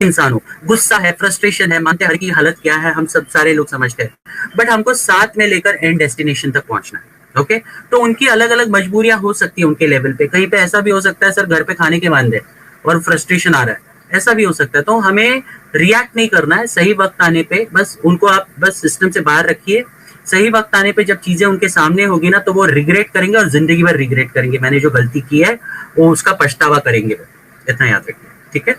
इंसान हो, गुस्सा है, फ्रस्ट्रेशन है, मानते हैं हर की हालत क्या है, हम सब सारे लोग समझते हैं, बट हमको साथ में लेकर एंड डेस्टिनेशन तक पहुंचना है। ओके, तो उनकी अलग अलग मजबूरियां हो सकती है उनके लेवल पे। कहीं पे ऐसा भी हो सकता है सर घर पे खाने के वादे और फ्रस्ट्रेशन आ रहा है, ऐसा भी हो सकता है। तो हमें रिएक्ट नहीं करना है, सही वक्त आने पे बस उनको आप बस सिस्टम से बाहर रखिए। सही वक्त आने पे जब चीजें उनके सामने होगी ना, तो वो रिग्रेट करेंगे और जिंदगी भर रिग्रेट करेंगे, मैंने जो गलती की है वो उसका पछतावा करेंगे। इतना याद रखिए, ठीक है?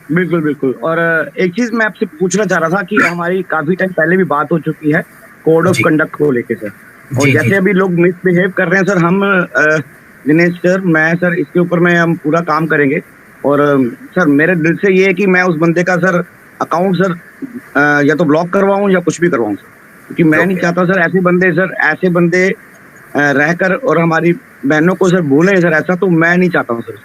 बिल्कुल बिल्कुल। और एक चीज मैं आपसे पूछना चाह रहा था कि हमारी काफी टाइम पहले भी बात हो चुकी है कोड ऑफ कंडक्ट को लेके सर, और जैसे अभी लोग मिसबिहेव कर रहे हैं सर, हम दिनेश सर, मैं सर इसके ऊपर में हम पूरा काम करेंगे। और सर मेरे दिल से ये है कि मैं उस बंदे का सर अकाउंट सर या तो ब्लॉक करवाऊं या कुछ भी करवाऊं सर, क्योंकि मैं नहीं चाहता सर ऐसे बंदे रहकर और हमारी बहनों को सर बोले सर, ऐसा तो मैं नहीं चाहता हूँ सर।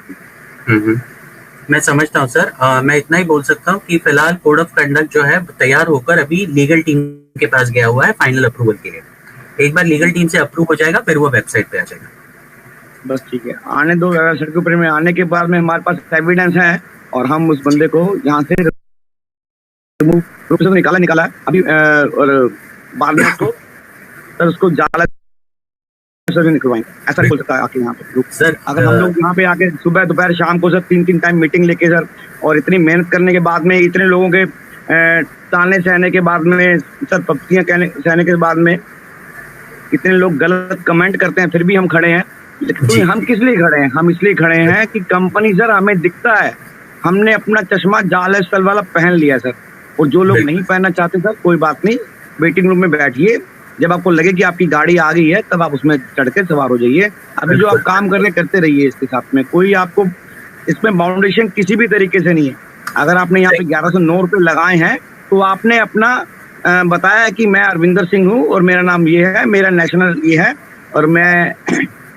मैं समझता हूँ सर। मैं इतना ही बोल सकता हूँ कि फिलहाल कोड ऑफ कंडक्ट जो है तैयार होकर अभी लीगल टीम के पास गया हुआ है फाइनल अप्रूवल के लिए। एक बार लीगल टीम से अप्रूव हो जाएगा फिर वो वेबसाइट पे आ जाएगा। बस ठीक है, आने दो वेबसाइट के ऊपर में। आने के बाद में हमारे पास एविडेंस है और हम उस बंदे को यहाँ से निकाला है अभी, और बाद में उसको सर उसको जाला सर निकलवाएंगे, ऐसा बोल सकता है आके यहाँ पे सर। अगर हम लोग यहाँ पे आके सुबह दोपहर शाम को सर 3 टाइम मीटिंग लेके सर, और इतनी मेहनत करने के बाद में, इतने लोगों के ताने सहने के बाद में सर, पप्तियां सहने के बाद में, इतने लोग गलत कमेंट करते हैं फिर भी हम खड़े हैं। तो हम किस लिए खड़े हैं? हम इसलिए खड़े हैं कि कंपनी सर हमें दिखता है, हमने अपना चश्मा जाल स्थल वाला पहन लिया सर। और जो लोग नहीं पहनना चाहते सर, कोई बात नहीं, वेटिंग रूम में बैठिए, जब आपको लगे कि आपकी गाड़ी आ गई है तब आप उसमें चढ़ के सवार हो जाइए। अभी जो आप काम कर रहे करते रहिए इसके साथ में, कोई आपको इसमें बाउंडेशन किसी भी तरीके से नहीं है। अगर आपने यहाँ पे 1109 रुपए लगाए हैं तो आपने अपना बताया कि मैं अरविंदर सिंह हूँ और मेरा नाम ये है, मेरा नेशनल ये है और मैं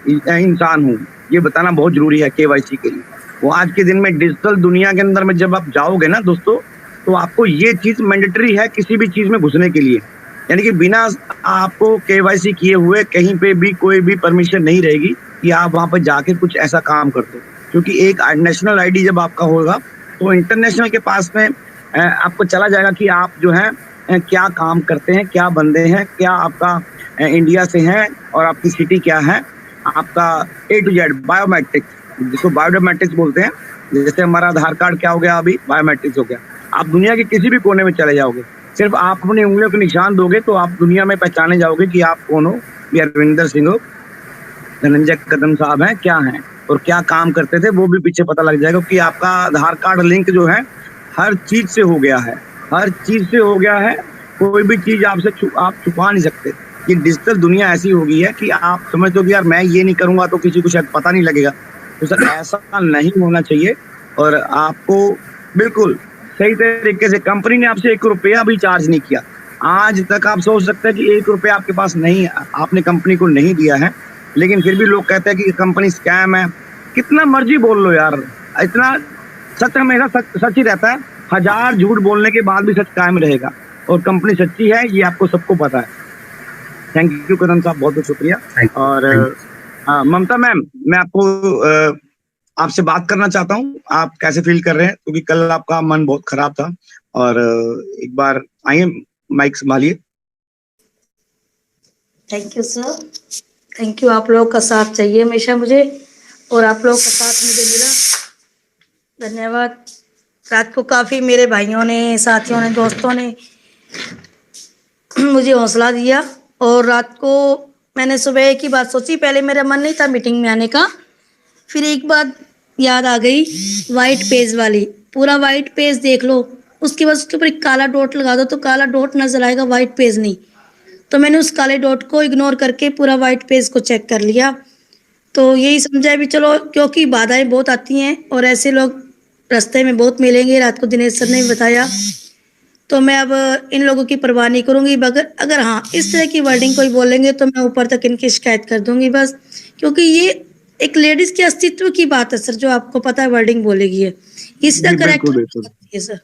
इंसान हूँ, ये बताना बहुत जरूरी है KYC के लिए। वो आज के दिन में डिजिटल दुनिया के अंदर में जब आप जाओगे ना दोस्तों, तो आपको ये चीज मैंडेटरी है किसी भी चीज में घुसने के लिए, यानी कि बिना आपको KYC किए हुए कहीं पे भी कोई भी परमिशन नहीं रहेगी कि आप वहां पर जाके कुछ ऐसा काम करते हो। क्योंकि एक नेशनल ID जब आपका होगा तो इंटरनेशनल के पास में आपको चला जाएगा कि आप जो है क्या काम करते हैं, क्या बंदे हैं, क्या आपका इंडिया से हैं और आपकी सिटी क्या है, आपका A to Z बायोमेट्रिक्स, जिसको बायोमेट्रिक्स बोलते हैं। जैसे हमारा आधार कार्ड क्या हो गया, अभी बायोमेट्रिक्स हो गया। आप दुनिया के किसी भी कोने में चले जाओगे, सिर्फ आप अपनी उंगलियों के निशान दोगे तो आप दुनिया में पहचाने जाओगे कि आप कौन हो, ये अरविंदर सिंह हो, धनंजय कदम साहब हैं, क्या हैं और क्या काम करते थे, वो भी पीछे पता लग जाएगा। कि आपका आधार कार्ड लिंक जो है हर चीज से हो गया है, हर चीज से हो गया है, कोई भी चीज आपसे आप छुपा नहीं सकते। ये डिजिटल दुनिया ऐसी हो गई है कि आप समझते हो कि यार मैं ये नहीं करूंगा तो किसी को शायद पता नहीं लगेगा। तो सर ऐसा नहीं होना चाहिए। और आपको बिल्कुल सही तरीके से, कंपनी ने आपसे 1 रुपया भी चार्ज नहीं किया आज तक। आप सोच सकते हैं कि 1 रुपया आपके पास नहीं, आपने कंपनी को नहीं दिया है, लेकिन फिर भी लोग कहते हैं कि कंपनी स्कैम है। कितना मर्जी बोल लो यार, इतना सच हमेशा सच ही रहता है। 1000 झूठ बोलने के बाद भी सच कायम रहेगा और कंपनी सच्ची है, ये आपको सबको पता है। थैंक यू कदम साहब, बहुत बहुत शुक्रिया। और ममता मैम, मैं आपको आपसे बात करना चाहता हूँ, आप कैसे फील कर रहे हैं? क्योंकि कल आपका मन बहुत खराब था, और एक बार आइए, माइक संभालिए। Thank you sir, thank you. आप लोग का साथ चाहिए हमेशा मुझे, और आप लोग का साथ मुझे मिला, धन्यवाद। रात को काफ़ी मेरे भाइयों ने, साथियों ने, दोस्तों ने मुझे हौसला दिया। और रात को मैंने सुबह एक ही बात सोची, पहले मेरा मन नहीं था मीटिंग में आने का, फिर एक बात याद आ गई, वाइट पेज वाली। पूरा वाइट पेज देख लो, उसके बाद उसके ऊपर एक काला डॉट लगा दो तो काला डॉट नजर आएगा, वाइट पेज नहीं। तो मैंने उस काले डॉट को इग्नोर करके पूरा वाइट पेज को चेक कर लिया। तो यही समझा भी चलो, क्योंकि बाधाएं बहुत आती हैं और ऐसे लोग रास्ते में बहुत मिलेंगे, रात को दिनेश सर ने भी बताया। तो मैं अब इन लोगों की परवाह नहीं करूंगी। अगर हाँ इस तरह की वर्डिंग कोई बोलेंगे तो मैं ऊपर तक इनकी शिकायत कर दूंगी बस, क्योंकि ये एक लेडीज के अस्तित्व की बात है सर, जो आपको पता है वर्डिंग बोलेगी है, इसी तरह करेक्ट है सर।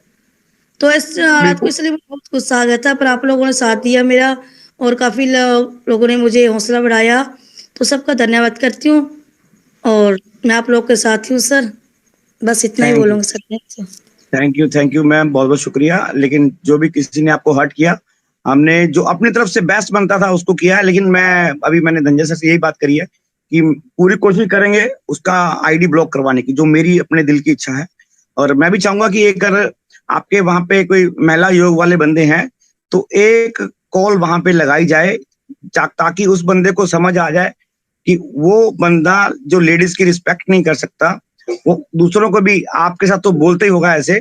तो इस रात को इसलिए बहुत गुस्सा आ गया था, पर आप लोगों ने साथ दिया मेरा और काफी लोगों ने मुझे हौसला बढ़ाया, तो सबका धन्यवाद करती हूँ। और मैं आप लोग के साथ हूँ सर, बस इतना ही बोलूंगा सर। थैंक यू मैम, बहुत बहुत शुक्रिया। लेकिन जो भी किसी ने आपको हर्ट किया, हमने जो अपनी तरफ से बेस्ट बनता था उसको किया है। लेकिन मैंने धनंजय सर से यही बात करी है कि पूरी कोशिश करेंगे उसका आईडी ब्लॉक करवाने की, जो मेरी अपने दिल की इच्छा है। और मैं भी चाहूंगा कि अगर आपके वहां पे कोई महिला योग वाले बंदे हैं तो एक कॉल वहां पे लगाई जाए, ताकि उस बंदे को समझ आ जाए कि वो बंदा जो लेडीज की रिस्पेक्ट नहीं कर सकता, वो दूसरों को भी, आपके साथ तो बोलते ही होगा ऐसे,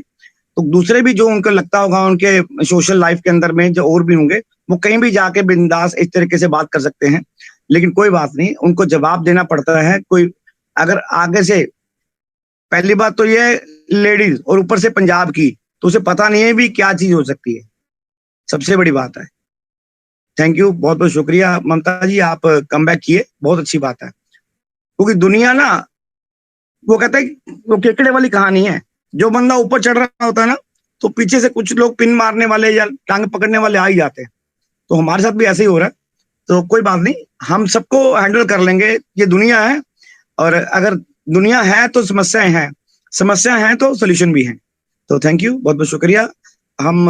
तो दूसरे भी जो उनको लगता होगा उनके सोशल लाइफ के अंदर में जो और भी होंगे, वो कहीं भी जाके बिंदास इस तरीके से बात कर सकते हैं। लेकिन कोई बात नहीं, उनको जवाब देना पड़ता है। कोई अगर आगे से, पहली बात तो ये लेडीज और ऊपर से पंजाब की, तो उसे पता नहीं है भी क्या चीज हो सकती है, सबसे बड़ी बात है। थैंक यू, बहुत बहुत शुक्रिया ममता जी, आप कम बैक किए, बहुत अच्छी बात है। क्योंकि दुनिया ना, वो कहता है वो केकड़े वाली कहानी है, जो बंदा ऊपर चढ़ रहा होता है ना, तो पीछे से कुछ लोग पिन मारने वाले या टांग पकड़ने वाले आ ही जाते हैं। तो हमारे साथ भी ऐसे ही हो रहा है। तो कोई बात नहीं, हम सबको हैंडल कर लेंगे, ये दुनिया है। और अगर दुनिया है तो समस्याएं हैं, समस्या है तो सोल्यूशन भी है। तो थैंक यू, बहुत बहुत शुक्रिया। हम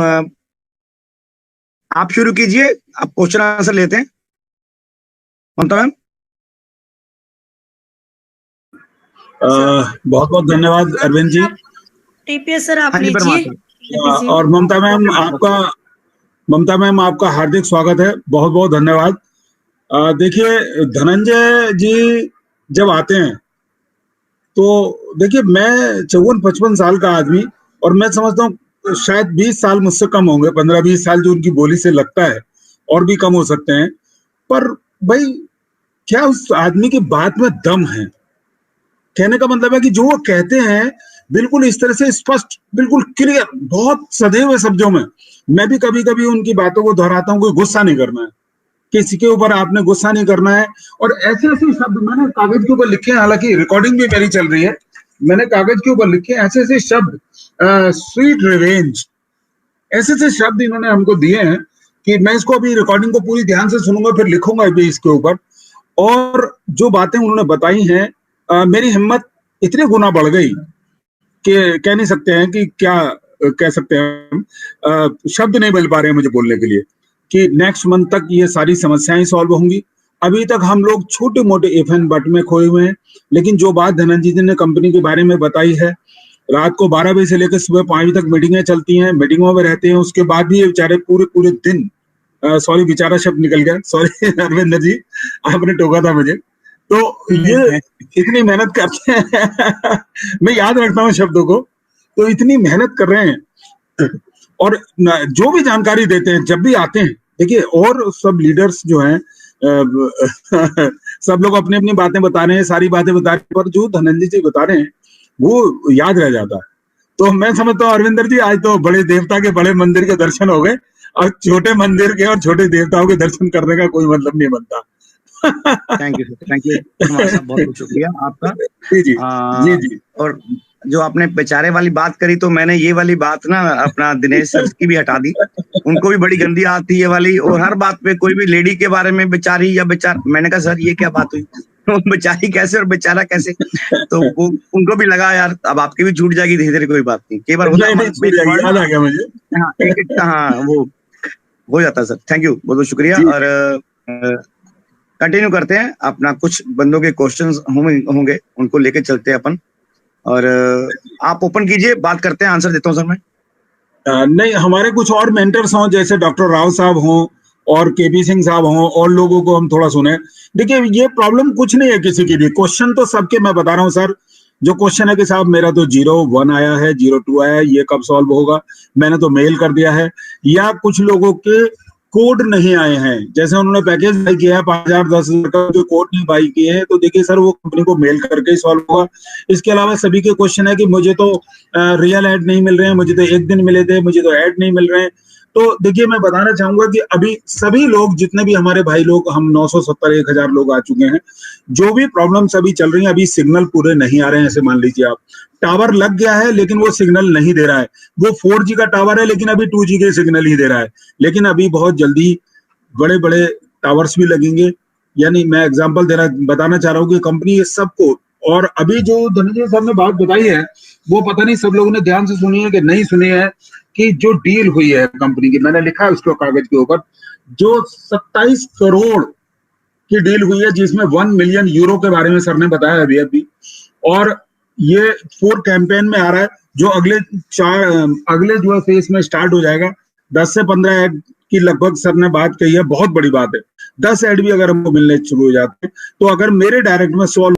आप शुरू कीजिए, आप क्वेश्चन आंसर लेते हैं ममता मैम। बहुत बहुत धन्यवाद अरविंद जी। टीपीएस सर आप हाँ जी, लीजिए। और ममता मैम आपका हार्दिक स्वागत है, बहुत बहुत धन्यवाद। देखिए धनंजय जी जब आते हैं तो देखिए, मैं 54-55 साल का आदमी, और मैं समझता हूँ शायद 20 साल मुझसे कम होंगे, 15-20 साल जो उनकी बोली से लगता है, और भी कम हो सकते हैं। पर भाई, क्या उस आदमी की बात में दम है? कहने का मतलब है कि जो वो कहते हैं बिल्कुल इस तरह से स्पष्ट, बिल्कुल क्लियर, बहुत सधे हुए शब्दों में। मैं भी कभी कभी उनकी बातों को दोहराता हूँ, कोई गुस्सा नहीं करना है, किसी के ऊपर आपने गुस्सा नहीं करना है। और ऐसे ऐसे शब्द मैंने कागज के ऊपर लिखे हैं, हालांकि रिकॉर्डिंग भी मेरी चल रही है, मैंने कागज के ऊपर लिखे ऐसे ऐसे शब्द, स्वीट रिवेंज, ऐसे ऐसे शब्द इन्होंने हमको दिए हैं कि मैं इसको अभी रिकॉर्डिंग को पूरी ध्यान से सुनूंगा, फिर लिखूंगा भी इसके ऊपर। और जो बातें उन्होंने बताई हैं, मेरी हिम्मत इतनी गुना बढ़ गई कि कह नहीं सकते हैं कि क्या कह सकते हैं हम, शब्द नहीं मिल पा रहे हैं मुझे बोलने के लिए कि नेक्स्ट मंथ तक ये सारी समस्याएं सॉल्व होंगी। अभी तक हम लोग छोटे मोटे इफ एंड बट में खोए हुए हैं, लेकिन जो बात धनंजय जी ने कंपनी के बारे में बताई है, रात को 12 बजे से लेकर सुबह 5 बजे तक मीटिंगें चलती हैं, मीटिंगों में रहते हैं, उसके बाद भी ये बेचारे पूरे पूरे दिन, सॉरी बेचारा शब्द निकल गया, सॉरी अरविंदर जी, आपने टोका था मुझे, तो ये इतनी मेहनत करते हैं मैं याद रखता हूँ शब्दों को, तो इतनी मेहनत कर रहे हैं और जो भी जानकारी देते हैं जब भी आते हैं। देखिए, और सब लीडर्स जो हैं सब लोग अपनी अपनी बातें बता रहे हैं, सारी बातें बता रहे हैं, पर जो धनंजय जी बता रहे हैं वो याद रह जाता है। तो मैं समझता हूँ अरविंदर जी, आज तो बड़े देवता के बड़े मंदिर के दर्शन हो गए, और छोटे मंदिर के और छोटे देवताओं के दर्शन करने का कोई मतलब नहीं बनता। थैंक यू बहुत बहुत शुक्रिया आपका। जी जी। और जो आपने बेचारे वाली बात करी, तो मैंने ये वाली बात ना अपना दिनेश सर की भी हटा दी, उनको भी बड़ी गंदी आती है ये वाली। और हर बात पे कोई भी लेडी के बारे में बेचारी या बेचारा, मैंने कहा सर ये क्या बात हुई बेचारी कैसे और बेचारा कैसे, तो वो उनको भी लगा यार अब आपकी भी छूट जाएगी धीरे धीरे, कोई बात नहीं, कई बार होता है मुझे। हाँ वो हो जाता है सर। थैंक यू, बहुत बहुत शुक्रिया। और कंटिन्यू करते हैं अपना, कुछ बंदों के क्वेश्चंस होंगे उनको लेके चलते हैं अपन, और आप ओपन कीजिए, बात करते हैं, आंसर देता हूं सर मैं। नहीं, हमारे कुछ और मेंटर्स हों, जैसे डॉक्टर राव साहब हों और केपी सिंह साहब हों, और लोगों को हम थोड़ा सुने। देखिए, ये प्रॉब्लम कुछ नहीं है किसी की भी, क्वेश्चन तो सबके मैं बता रहा हूँ सर। जो क्वेश्चन है कि साहब मेरा तो 01 आया है, 02 आया है, ये कब सॉल्व होगा, मैंने तो मेल कर दिया है। या कुछ लोगों के कोड नहीं आए हैं, जैसे उन्होंने पैकेज बाई किया है 5,000 10,000 का, जो कोड नहीं बाई किए हैं, तो देखिए सर वो कंपनी को मेल करके ही सॉल्व होगा। इसके अलावा सभी के क्वेश्चन है कि मुझे तो रियल ऐड नहीं मिल रहे हैं, मुझे तो 1 दिन मिले थे, मुझे तो ऐड नहीं मिल रहे हैं। तो देखिए, मैं बताना चाहूंगा कि अभी सभी लोग, जितने भी हमारे भाई लोग, हम 970 1,000 लोग आ चुके हैं, जो भी प्रॉब्लम्स अभी चल रही हैं, अभी सिग्नल पूरे नहीं आ रहे हैं। ऐसे मान लीजिए आप, टावर लग गया है लेकिन वो सिग्नल नहीं दे रहा है, वो 4G का टावर है लेकिन अभी 2G के सिग्नल ही दे रहा है। लेकिन अभी बहुत जल्दी बड़े बड़े टावर्स भी लगेंगे। यानी मैं एग्जांपल बताना चाह रहा हूँ कि कंपनी ये सबको और अभी जो धनंजय साहब ने बात बताई है वो पता नहीं सब लोगों ने ध्यान से सुनी है कि नहीं सुनी है, कि जो डील हुई है कंपनी की, मैंने लिखा है उसको कागज के ऊपर, जो 27 करोड़ की डील हुई है, जिसमें 1 मिलियन यूरो के बारे में सर ने बताया अभी, और ये 4 कैंपेन में आ रहा है, जो अगले जो है फेज में स्टार्ट हो जाएगा। 10 से 15 ऐड की लगभग सर ने बात कही है, बहुत बड़ी बात है। 10 ऐड भी अगर हमको मिलने शुरू हो जाते हैं, तो अगर मेरे डायरेक्ट में 100